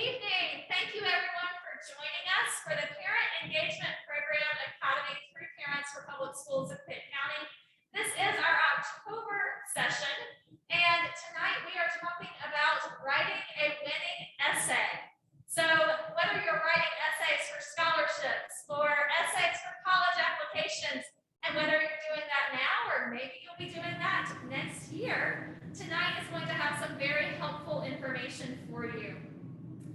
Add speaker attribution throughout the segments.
Speaker 1: evening. Thank you everyone for joining us for the Parent Engagement Program Academy through Parents for Public Schools of Pitt County. This is our October session, and tonight we are talking about writing a winning essay. So whether you're writing essays for scholarships or essays for college applications, and whether you're doing that now or maybe you'll be doing that next year, tonight is going to have some very helpful information for you.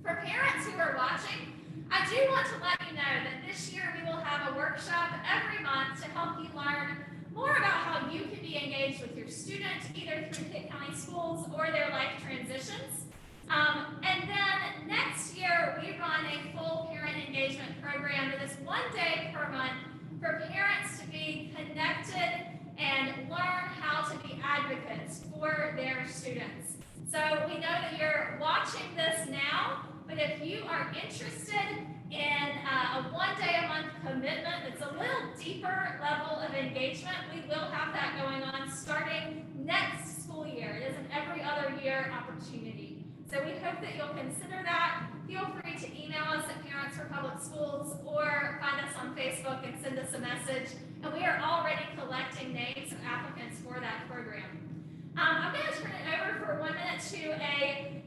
Speaker 1: For parents who are watching, I do want to let you know that this year we will have a workshop every month to help you learn more about how you can be engaged with your student, either through Pitt County schools or their life transitions. And then next year, we run a full parent engagement program that is 1 day per month for parents to be connected and learn how to be advocates for their students. So we know that you're watching this now, but if you are interested in a 1 day a month commitment that's a little deeper level of engagement, we will have that going on starting next school year. It is an every other year opportunity. So we hope that you'll consider that. Feel free to email us at Parents for Public Schools or find us on Facebook and send us a message. And we are already collecting names of applicants for that program. I'm going to turn it over for 1 minute to a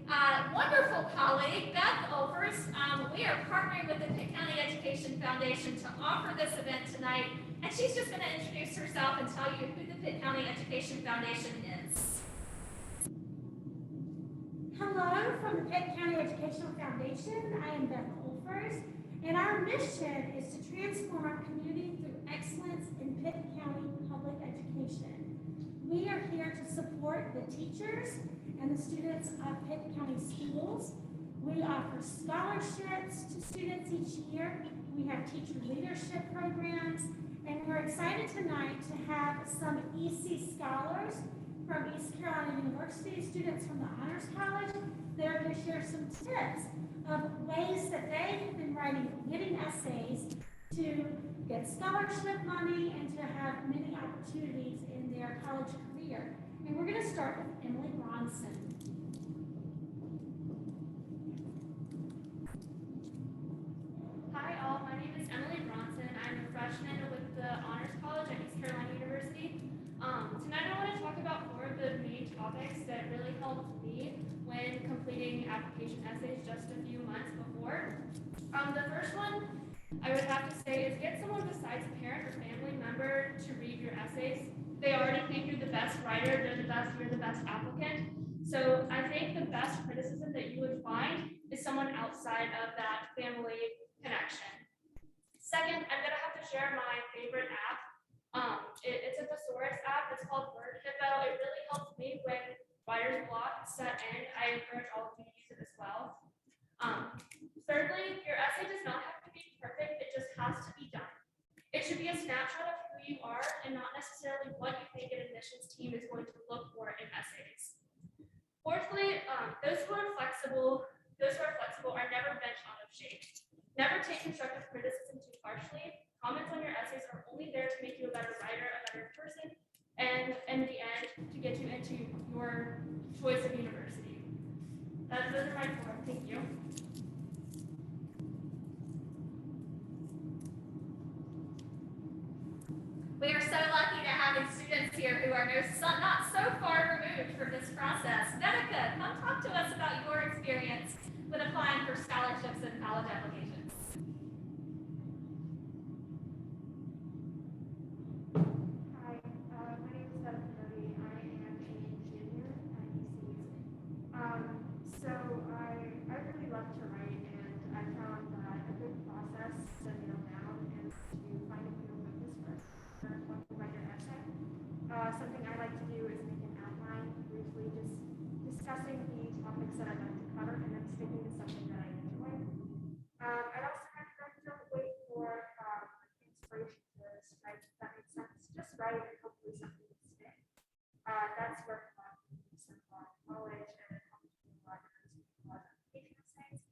Speaker 1: wonderful colleague, Beth Alvarez. We are partnering with the Pitt County Education Foundation to offer this event tonight, and she's just going to introduce herself and tell you who the Pitt County Education Foundation is.
Speaker 2: Hello from the Pitt County Educational Foundation. I am Beth Alvarez, and our mission is to transform our community through excellence in Pitt County public education. We are here to support the teachers and the students of Pitt County schools. We offer scholarships to students each year. We have teacher leadership programs, and we're excited tonight to have some EC scholars from East Carolina University, students from the Honors College. They're going to share some tips of ways that they have been writing winning essays to get scholarship money and to have many opportunities in their college career. And we're going to start with Emily Bronson.
Speaker 3: Hi all, my name is Emily Bronson. I'm a freshman with the Honors College at East Carolina University. Tonight I want to talk about 4 of the main topics that really helped me when completing application essays just a few months before. The first one I would have to say is get someone besides a parent or family member to read your essays. They already think you're the best writer, you're the best applicant. So I think the best criticism that you would find is someone outside of that family connection. Second, I'm gonna have to share my favorite app. It's a thesaurus app. It's called Word Hippo. It really helps me when writer's block set in. I encourage all of you to use it as well. Thirdly, your essay does not have to be perfect. It just has to be done. It should be a snapshot of who you are and not necessarily what you think an admissions team is going to look for in essays. Fourthly, those who are flexible are never bent out of shape. Never take constructive criticism too harshly. Comments on your essays are only there to make you a better writer, a better person, and in the end, to get you into your choice of university. Those are my 4. Thank you.
Speaker 1: We are so lucky to have these students here who are not so far removed from this process. Venica, come talk to us about your experience with applying for scholarships and college applications.
Speaker 4: Hi, my name is Beth Alvarez. I am a junior at UC. So I really love to write, and I found that a good process to nail down is to find a clear focus for when you write your essay. Something I like to do is make an outline, briefly just discussing the topics that I'd like to cover, and then sticking to something that I enjoy. I also don't wait for inspiration to strike, if that makes sense. Just write and hopefully something will stick. That's worked well for me so far in college and in libraries and application essays.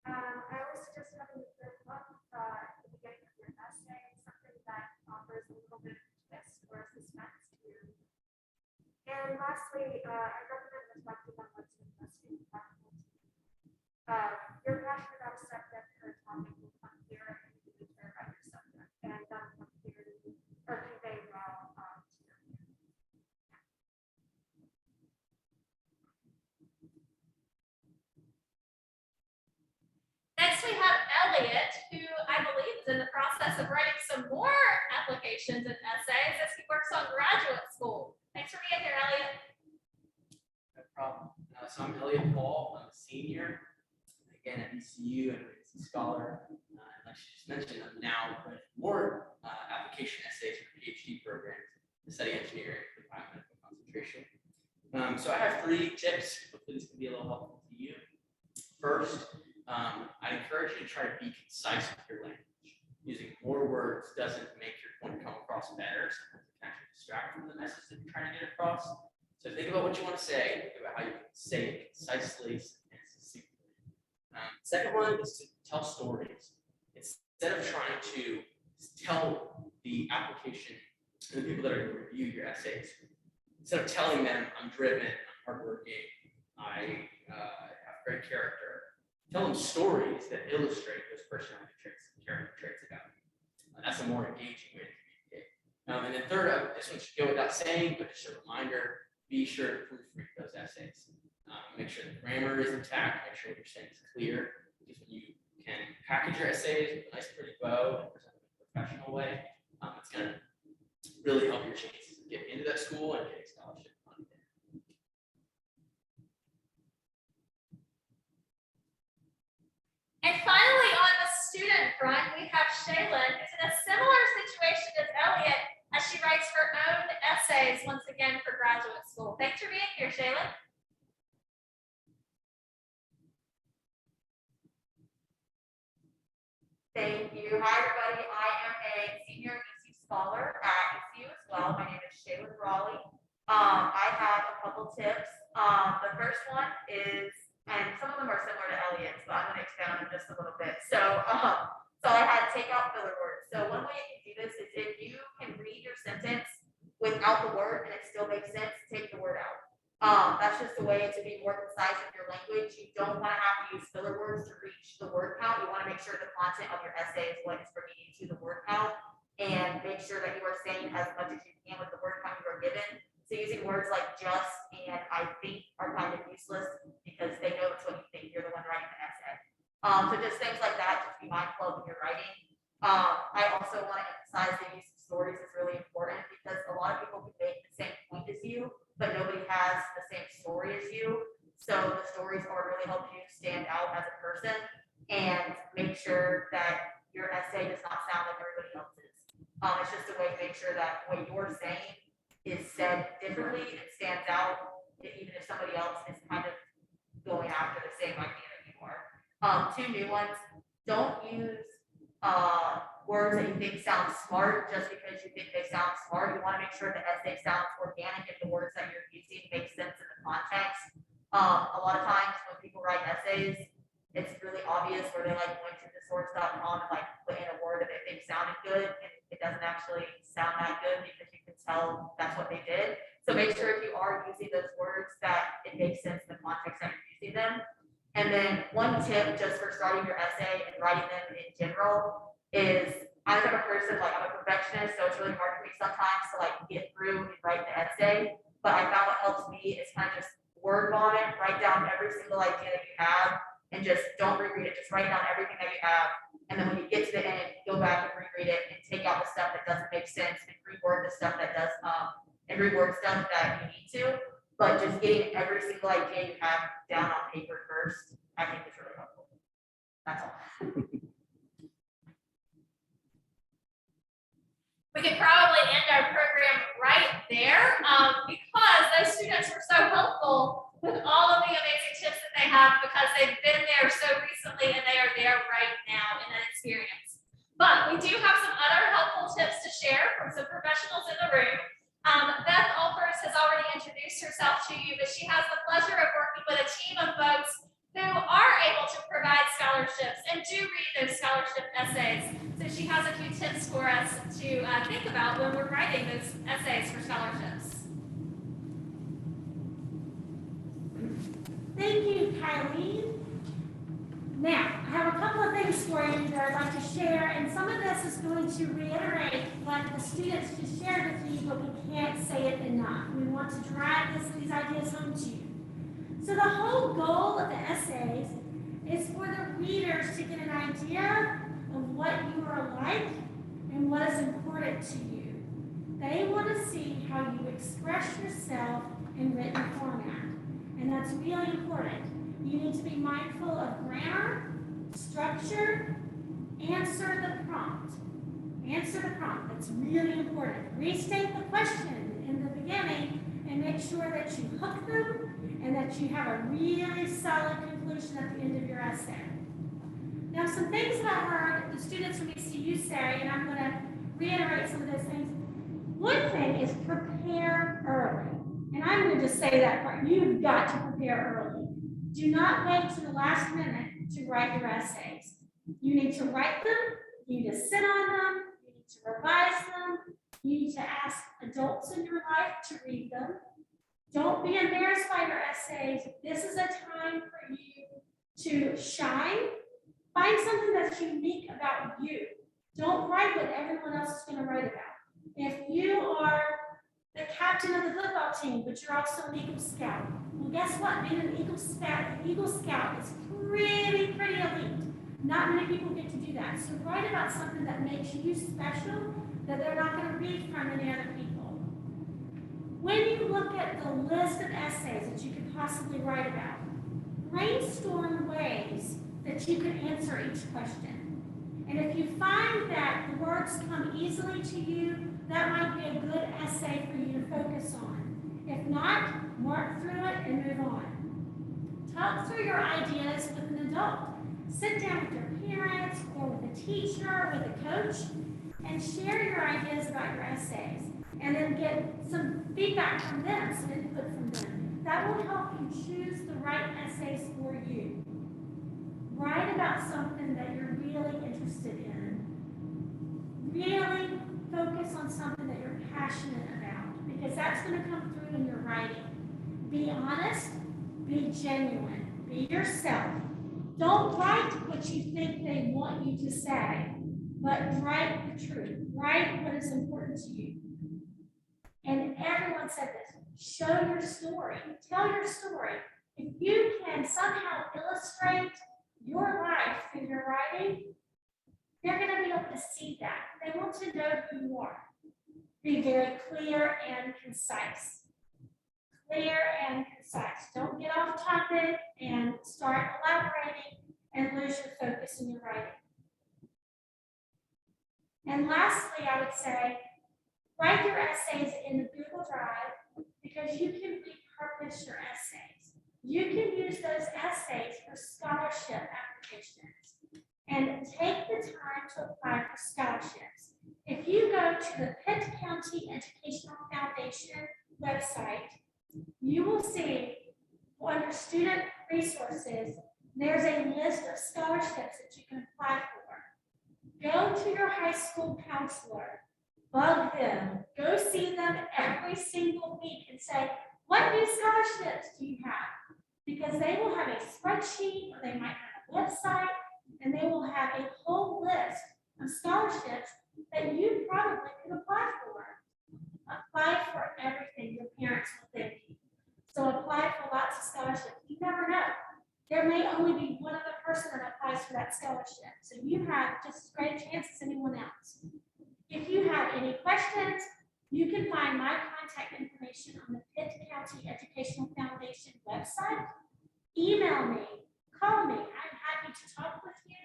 Speaker 4: I always suggest having a third book at the beginning of your essay, something that offers a little bit of a twist or suspense to your reading. And lastly, I recommend reflecting on what's interesting and practical to you. you're passionate about a subject or a topic will come clear and you can care about your subject. And that will come clearly or convey well to your peers.
Speaker 1: Next, we have Elliot, who I believe is in the process of writing some more applications and essays as he works on graduate school. Thanks for being here, Elliot.
Speaker 5: No problem. So I'm Elliot Paul. I'm a senior, again at ECU and a scholar. And like she just mentioned, I'm now writing more application essays for PhD programs to study engineering with biomedical concentration. So I have 3 tips. Hopefully this can be a little helpful to you. First, I encourage you to try to be concise with your language. Using more words doesn't make your point come across better. Sometimes it can actually distract from the message that you're trying to get across. So think about what you want to say, think about how you can say it concisely and succinctly. Second one is to tell stories. Instead of trying to tell the application, the people that are going to review your essays, instead of telling them I'm driven, I'm hardworking, I have great character, tell them stories that illustrate those personality traits, character traits about you. That's a more engaging way to communicate. And then third, this one should go without saying, but just a reminder, be sure to proofread those essays. Make sure the grammar is intact, make sure what you're saying is clear, because when you can package your essays with a nice pretty bow and present them in a professional way, it's going to really help your chances of getting into that school and getting scholarship money there.
Speaker 1: And finally, on the student front, we have Shaylin, who's in a similar situation as Elliot as she writes her own essays once again for graduate school. Thanks for being here, Shaylin.
Speaker 6: Thank you. Hi, everybody. I am a senior EC scholar at ECU as well. My name is Shaylin Raleigh. I have a couple tips. The first one is, and some of them are similar to Elliot's, but I'm going to expand on them just a little bit. So I had take out filler words. So one way you can do this is if you can read your sentence without the word and it still makes sense, take the word out. That's just a way to be more concise with your language. You don't want to have to use filler words to reach the word count. You want to make sure the content of your essay is what is bringing you to the word count, and make sure that you are saying as much as you can with the word count you are given. So using words like just and I think are kind of useless because they know it's what you think. You're the one writing the essay. So just things like that, just be mindful of when you're writing. I also want to emphasize the use of stories is really important because a lot of people can make the same point as you, but nobody has the same story as you. So the stories are really help you stand out as a person and make sure that your essay does not sound like everybody else's. It's just a way to make sure that what you're saying is said differently and stands out, even if somebody else is kind of going after the same idea that you are. 2 new ones, don't use words that you think sound smart just because you think they sound smart. You want to make sure the essay sounds organic and the words that you're using make sense in the context. A lot of times when people write essays, it's really obvious where they like went to the source.com and like put in a word that they think sounded good and it doesn't actually sound that good because you can tell that's what they did. So make sure if you are using those words that it makes sense in the context that you're using them. And then one tip just for starting your essay and writing them in general is I'm the type of person, like I'm a perfectionist, so it's really hard for me sometimes to like get through and write the essay. But I found what helps me is kind of just word vomit, write down every single idea that you have and just don't reread it. Just write down everything that you have. And then when you get to the end, go back and reread it and take out the stuff that doesn't make sense and reword the stuff that does and reword stuff that you need to. But just getting every single idea you have down on paper first, I think is really helpful. That's all.
Speaker 1: We could probably end our program right there because those students were so helpful with all of the amazing tips that they have because they've been there so recently and they are there right now in that experience. But we do have some other helpful tips to share from some professionals in the room. Beth Alvarez has already introduced herself to you, but she has the pleasure of working with a team of folks who are able to provide scholarships and do read those scholarship essays. So she has a few tips for us to think about when we're writing those essays for scholarships.
Speaker 2: Thank you, Kylie. Now, I have a couple of things for you that I'd like to share, and some of this is going to reiterate what the students just shared with you, but we can't say it enough. We want to drive these ideas home to you. So the whole goal of the essays is for the readers to get an idea of what you are like and what is important to you. They want to see how you express yourself in written format, and that's really important. You need to be mindful of grammar, structure, answer the prompt. Answer the prompt, that's really important. Restate the question in the beginning and make sure that you hook them and that you have a really solid conclusion at the end of your essay. Now, some things that I heard the students from ECU say, and I'm going to reiterate some of those things. One thing is prepare early. And I'm going to just say that part. You've got to prepare early. Do not wait to the last minute to write your essays. You need to write them, you need to sit on them, you need to revise them, you need to ask adults in your life to read them. Don't be embarrassed by your essays. This is a time for you to shine. Find something that's unique about you. Don't write what everyone else is going to write about. If you are the captain of the football team, but you're also an Eagle Scout. Well, guess what? Being an Eagle Scout is pretty elite. Not many people get to do that. So write about something that makes you special, that they're not going to read from any other people. When you look at the list of essays that you could possibly write about, brainstorm ways that you could answer each question. And if you find that the words come easily to you, that might be a good essay for you to focus on. If not, work through it and move on. Talk through your ideas with an adult. Sit down with your parents or with a teacher or with a coach and share your ideas about your essays. And then get some feedback from them, some input from them. That will help you choose the right essays for you. Write about something that you're really interested in. Really focus on something that you're passionate about, because that's going to come through in your writing. Be honest, be genuine, be yourself. Don't write what you think they want you to say, but write the truth. Write what is important to you. And everyone said this, show your story, tell your story. If you can somehow illustrate your life through your writing, they're going to be able to see that. They want to know who you are. Be very clear and concise. Clear and concise. Don't get off topic and start elaborating and lose your focus in your writing. And lastly, I would say, write your essays in the Google Drive, because you can repurpose your essays. You can use those essays for scholarship applications and take the time to apply for scholarships. If you go to the Pitt County Educational Foundation website, you will see under student resources, there's a list of scholarships that you can apply for. Go to your high school counselor, bug them, go see them every single week and say, what new scholarships do you have? Because they will have a spreadsheet, or they might have a website, and they will have a whole list of scholarships that you probably could apply for. Apply for everything your parents will think. So apply for lots of scholarships. You never know. There may only be one other person that applies for that scholarship. So you have just as great a chance as anyone else. If you have any questions, you can find my contact information on the Pitt County Educational Foundation website. Email me, call me. I'm happy to talk with you.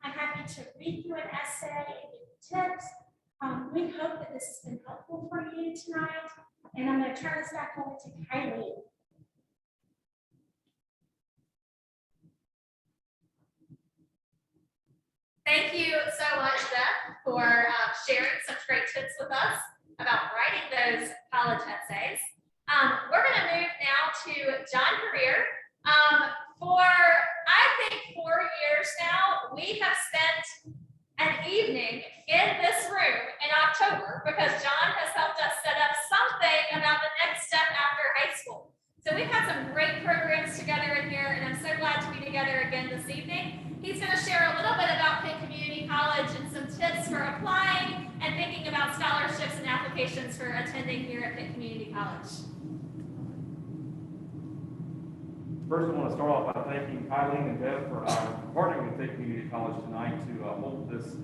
Speaker 2: I'm happy to read through an essay and give you tips. We hope that this has been helpful for you tonight. And I'm going to turn this back over to Kylie.
Speaker 1: Thank you so much, Beth, for sharing such great tips with us about writing those college essays. We're going to move now to John Career. For, I think, 4 years now, we have spent an evening in this room in October because John has helped us set up something about the next step after high school. So we've had some great programs together in here, and I'm so glad to be together again this evening. He He's going to share a little bit about Pitt Community College and some tips for applying and thinking about scholarships and applications for attending here at Pitt Community College.
Speaker 7: First, I want to start off by thanking Kylie and Beth for partnering with Pitt Community College tonight to hold this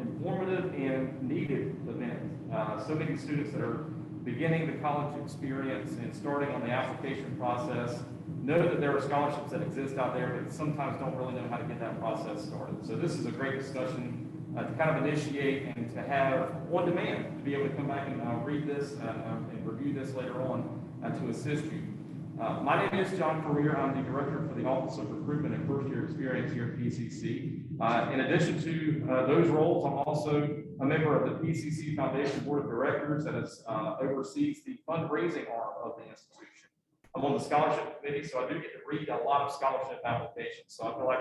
Speaker 7: informative and needed event. So many students that are beginning the college experience and starting on the application process know that there are scholarships that exist out there, but sometimes don't really know how to get that process started. So this is a great discussion to kind of initiate and to have on demand, to be able to come back and read this and review this later on to assist you. My name is John Career. I'm the director for the Office of Recruitment and First Year Experience here at PCC. In addition to those roles, I'm also a member of the PCC Foundation Board of Directors that oversees the fundraising arm of the institution. I'm on the scholarship committee, so I do get to read a lot of scholarship applications. So I feel like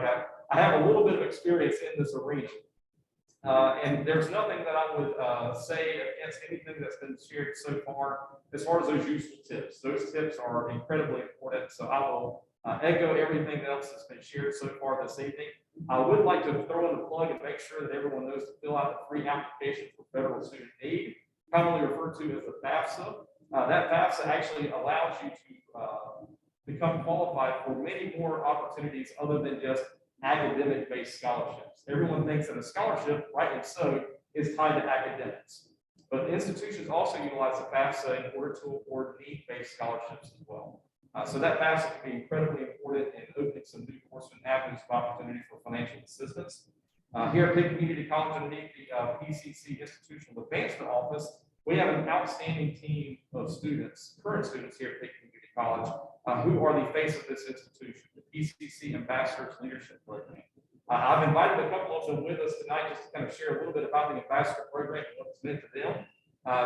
Speaker 7: I have a little bit of experience in this arena. And there's nothing that I would say against anything that's been shared so far as those useful tips. Those tips are incredibly important. So I will echo everything else that's been shared so far this evening. I would like to throw in the plug and make sure that everyone knows to fill out the free application for federal student aid, commonly referred to as the FAFSA. That FAFSA actually allows you to become qualified for many more opportunities other than just academic-based scholarships. Everyone thinks that a scholarship, rightly so, is tied to academics. But institutions also utilize the FAFSA in order to award need-based scholarships as well. So that FAFSA can be incredibly important in opening some new course and avenues of opportunity for financial assistance. Here at Pitt Community College, underneath the PCC Institutional Advancement Office, we have an outstanding team of students, current students here at Pitt Community College, who are the face of this institution, the PCC Ambassadors Leadership Program. I've invited a couple of them with us tonight just to kind of share a little bit about the Ambassador Program and what it's meant to them.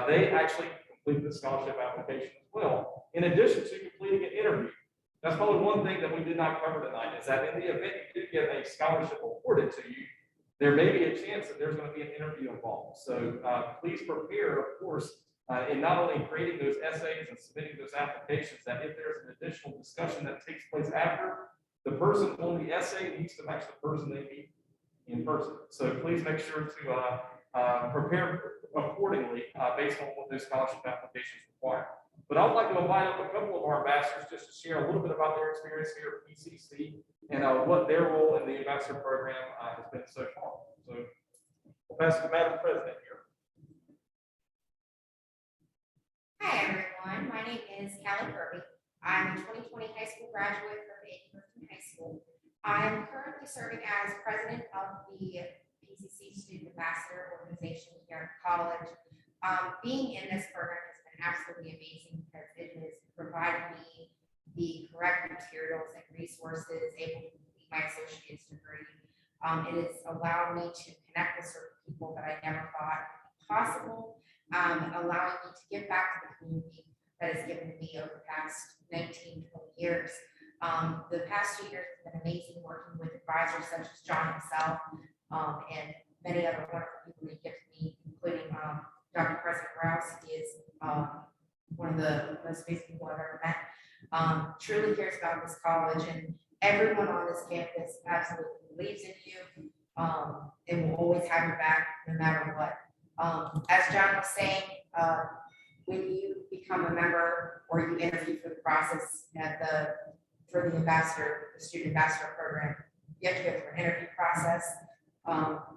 Speaker 7: They actually completed the scholarship application as well, in addition to completing an interview. That's probably one thing that we did not cover tonight, is that in the event you do get a scholarship awarded to you, there may be a chance that there's going to be an interview involved. So please prepare, of course, in not only creating those essays and submitting those applications, that if there's an additional discussion that takes place after, the person on the essay needs to match the person they meet in person. So please make sure to prepare accordingly based on what those scholarship applications require. But I would like to invite up a couple of our ambassadors just to share a little bit about their experience here at PCC and what their role in the ambassador program has been so far. So I'll pass it to Madam President here.
Speaker 8: Hi everyone, my name is Callie Kirby. I'm a 2020 high school graduate from Clifton High School. I'm currently serving as president of the PCC Student Ambassador Organization here at college. Being in this program has been absolutely amazing because it has provided me the correct materials and resources able to complete my associate's degree. It has allowed me to connect with certain people that I never thought possible, allowing me to give back to the community that has given me over the past 19, 20 years. The past 2 years have been amazing working with advisors such as John himself and many other wonderful people we get to meet, including Dr. President Rouse. He is one of the most amazing people I've ever met. Truly cares about this college, and everyone on this campus absolutely believes in you and will always have your back no matter what. As John was saying, when you become a member or you interview for the process for the student ambassador program, you have to go through an interview process.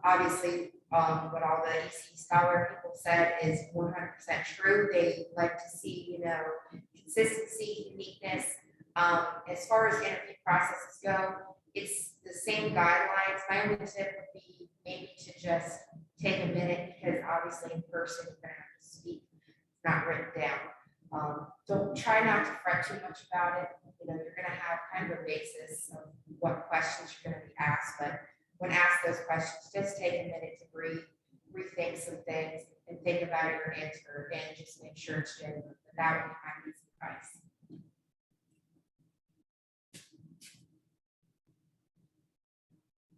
Speaker 8: Obviously, what all the EC scholar people said is 100% true. They like to see, consistency, uniqueness. As far as interview processes go, it's the same guidelines. My only tip would be maybe to just take a minute, because obviously in person you're going to have to speak. It's not written down. Don't try not to fret too much about it. You're going to have kind of a basis of what questions you're going to be asked, but when asked those questions, just take a minute to breathe, rethink some things, and think about your answer again. Just make sure it's genuine. But that would be my piece of advice.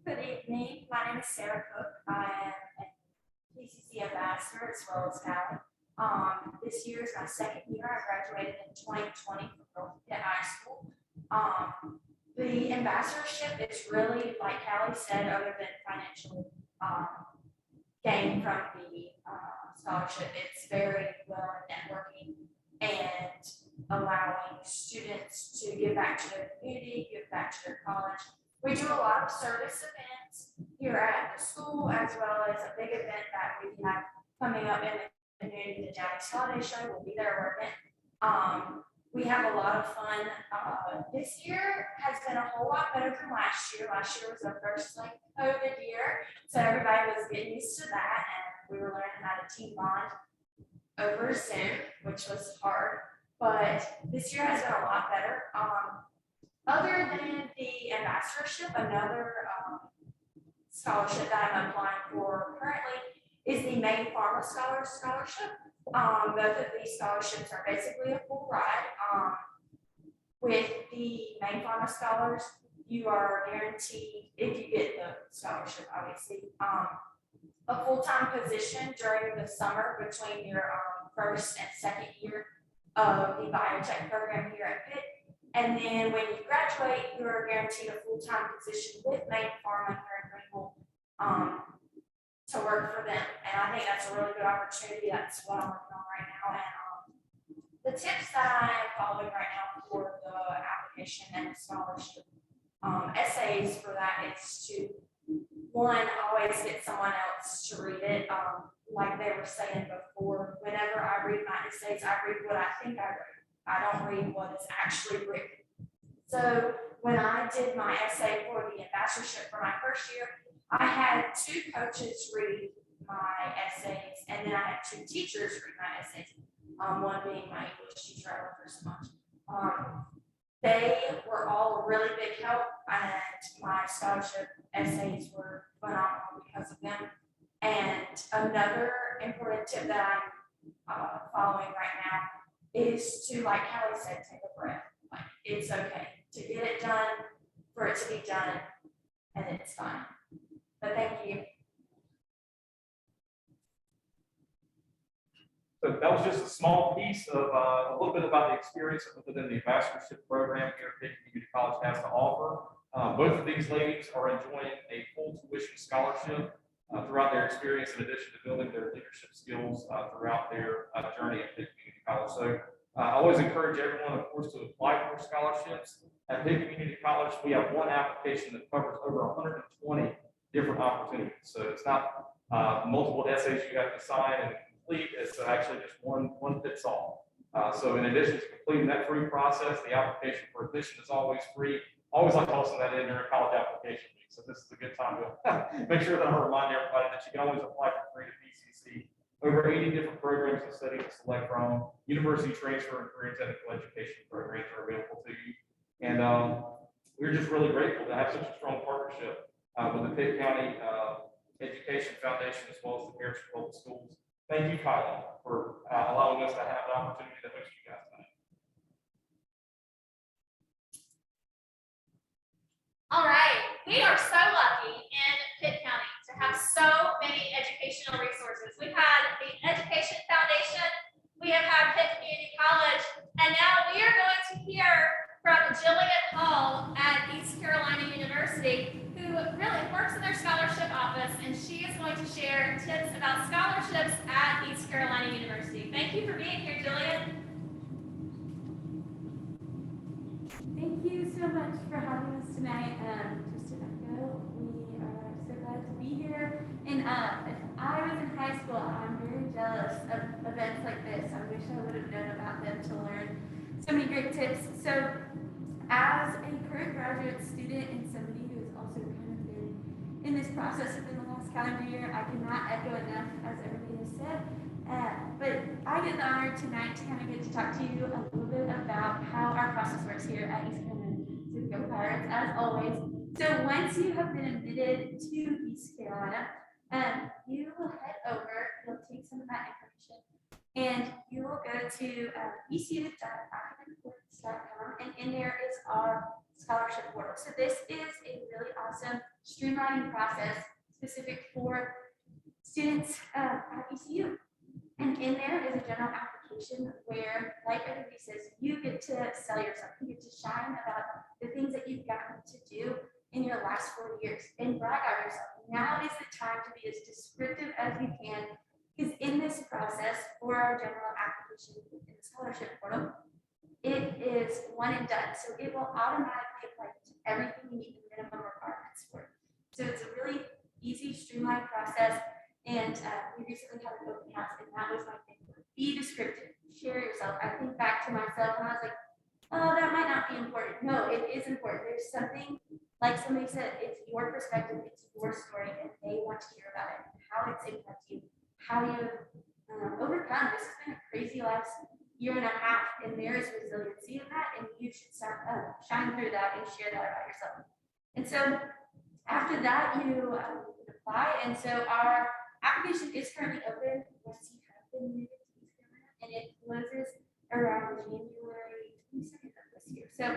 Speaker 9: Good evening. My name is Sarah Cook. I am a PCC ambassador as well as Callie. This year is my second year. I graduated in 2020 from Pitt High School. The the ambassadorship is really, like Callie said, other than financial gain from the scholarship, it's very well networking and allowing students to give back to their community, give back to their college. We do a lot of service events here at the school, as well as a big event that we have coming up in the community, the Daddy's Holiday Show. We'll be there working. We have a lot of fun. This year has been a whole lot better than last year. Last year was our first like COVID year, so everybody was getting used to that, and we were learning how to team bond over Zoom, which was hard. But this year has been a lot better. Other than the ambassadorship, another scholarship that I'm applying for currently is the Maine Pharma Scholarship. Both of these scholarships are basically a full ride. With the Maine Pharma Scholars, you are guaranteed, if you get the scholarship, obviously, a full-time position during the summer between your first and second year of the biotech program here at Pitt. And then when you graduate, you are guaranteed a full-time position with Maine Pharma here in Greenville to work for them. And I think that's a really good opportunity. That's what I'm working on right now. And the tips that I am following right now for the application and the scholarship essays for that is to, one, always get someone else to read it. Like they were saying before, whenever I read my essays, I read what I think I wrote. I don't read what is actually written. So when I did my essay for the ambassadorship for my first year, I had 2 coaches read my essays, and then I had 2 teachers read my essays. One being my English teacher I love her so much. They were all a really big help, and my scholarship essays were phenomenal because of them. And another important tip that I'm following right now is to, like Callie said, take a breath. Like, it's okay to get it done, for it to be done, and it's fine. But thank you.
Speaker 7: So that was just a small piece of a little bit about the experience within the ambassadorship program here at Pitt Community College has to offer. Both of these ladies are enjoying a full tuition scholarship throughout their experience, in addition to building their leadership skills throughout their journey at Pitt Community College. So I always encourage everyone, of course, to apply for scholarships. At Pitt Community College, we have one application that covers over 120 different opportunities. So it's not multiple essays you have to sign and complete. It's actually just one fits all. So in addition to completing that free process, the application for admission is always free. Always like tossing that in during college application week. So this is a good time to make sure that I remind everybody that you can always apply for free to PCC. Over 80 different programs of study to select from. University transfer and career technical education programs are available to you. And we're just really grateful to have such a strong partnership with the Pitt County Education Foundation, as well as the Parish Public Schools. Thank you, Kylie, for allowing us to have the opportunity to host you guys tonight.
Speaker 1: All right, we are so lucky in Pitt County to have so many educational resources. We've had the Education Foundation, we have had Pitt Community College, and now we are going to hear from Elliot Paul at East Carolina University, who really works in their scholarship office, and she is going to share tips about scholarships at East Carolina University. Thank you for being here, Jillian.
Speaker 10: Thank you so much for having us tonight. Just to echo, we are so glad to be here. And if I was in high school, I'm very jealous of events like this. I wish I would have known about them to learn so many great tips. So as a current graduate student and somebody who has also kind of been in this process within the last calendar year, I cannot echo enough as everybody has said. But I get the honor tonight to kind of get to talk to you a little bit about how our process works here at East Carolina. So go Pirates, as always. So once you have been admitted to East Carolina, you will head over, you'll take some of that information, and you will go to ecu.academicworks.com, and in there is our scholarship portal. So this is a really awesome streamlining process specific for students at ECU. And in there is a general application where, like everybody says, you get to sell yourself. You get to shine about the things that you've gotten in your last 4 years and brag on yourself. Now is the time to be as descriptive as you can, because in this process for our general application in the scholarship portal, it is one and done. So it will automatically apply to everything you need the minimum requirements for. So it's a really easy, streamlined process. And we recently had an open house, and that was my thing. Be descriptive, share yourself. I think back to myself and I was like, oh, that might not be important. No, it is important. There's something, like somebody said, it's your perspective, it's your story, and they want to hear about it, how it's impacted you, how you overcome. This has been a crazy last year and a half, and there is resiliency in that, and you should start shine through that and share that about yourself. And so after that, you apply, and so our application is currently open. Yes, you have been muted to East Carolina, and it closes around January 22nd of this year. So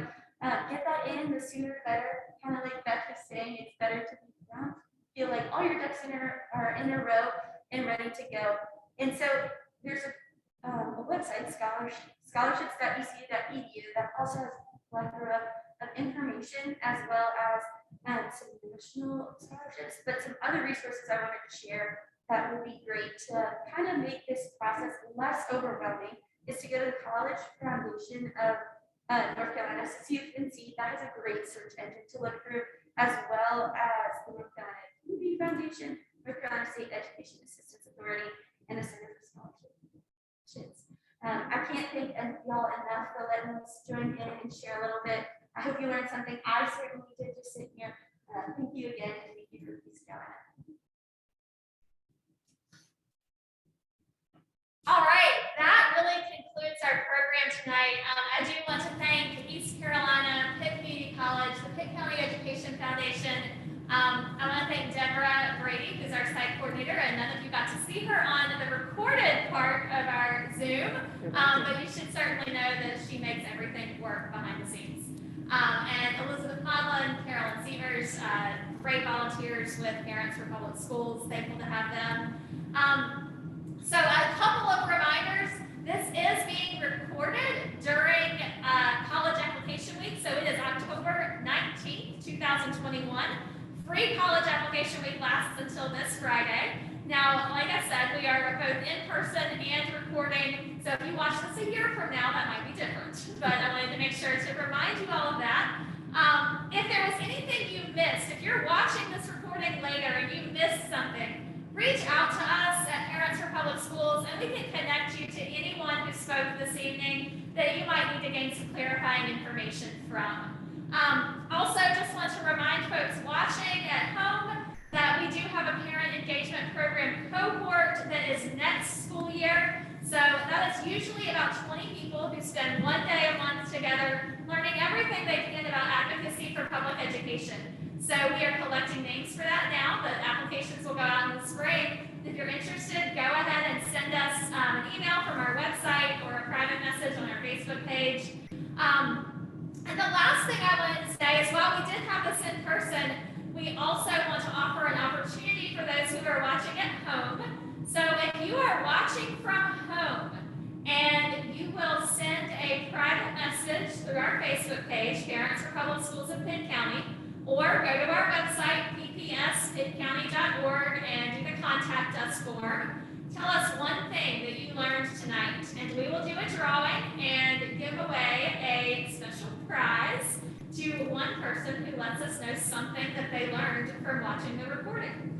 Speaker 10: get that in, the sooner the better. Kind of like Beth was saying, it's better to be around, feel like all your ducks are in a row and ready to go. And so there's a website, scholarships.ucu.edu, that also has a plethora of information, as well as some national scholarships, but some other resources I wanted to share that would be great to kind of make this process less overwhelming is to go to the College Foundation of North Carolina, CFNC. That is a great search engine to look through, as well as the North Carolina Community Foundation, North Carolina State Education Assistance Authority, and the Center for Scholarships. I can't thank y'all enough for letting us join in and share a little bit. I hope you learned something. I certainly did just sitting here. Thank you again, and thank you for East Carolina.
Speaker 1: All right, that really concludes our program tonight. I do want to thank East Carolina, Pitt Community College, the Pitt County Education Foundation. I want to thank Deborah Brady, who's our site coordinator, and none of you got to see her on the recorded part of our Zoom, but you should certainly know that she makes everything work behind the scenes. And Elizabeth Modlin, Carolyn Sievers, great volunteers with Parents for Public Schools, thankful to have them. So a couple of reminders, this is being recorded during college application week, so it is October 19th, 2021. Free college application week lasts until this Friday. Now, like I said, we are both in person and recording, so if you watch this a year from now, that might be different, but I wanted to make sure to remind you all of that. If there was anything you missed, if you're watching this recording later and you missed something, reach out to us at Parents for Public Schools, and we can connect you to anyone who spoke this evening that you might need to gain some clarifying information from. Also, just want to remind folks watching at home that we do have a parent engagement program cohort that is next school year. So that is usually about 20 people who spend one day a month together learning everything they can about advocacy for public education. So we are collecting names for that now. The applications will go out in the spring. If you're interested, go ahead and send us an email from our website or a private message on our Facebook page. And the last thing I wanted to say is, while we did have this in person, we also want to offer an opportunity for those who are watching at home. So if you are watching from home and you will send a private message through our Facebook page, Parents for Public Schools of Pitt County, or go to our website, ppspittcounty.org, and do the contact us form. Tell us one thing that you learned tonight, and we will do a drawing and give away a special prize to one person who lets us know something that they learned from watching the recording.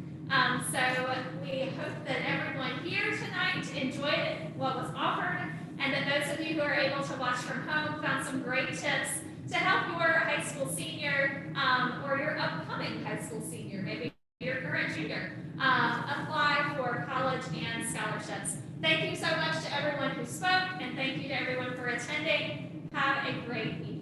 Speaker 1: So we hope that everyone here tonight enjoyed what was offered, and that those of you who are able to watch from home found some great tips to help your high school senior or your upcoming high school senior, maybe your current junior, apply for college and scholarships. Thank you so much to everyone who spoke, and thank you to everyone for attending. Have a great evening.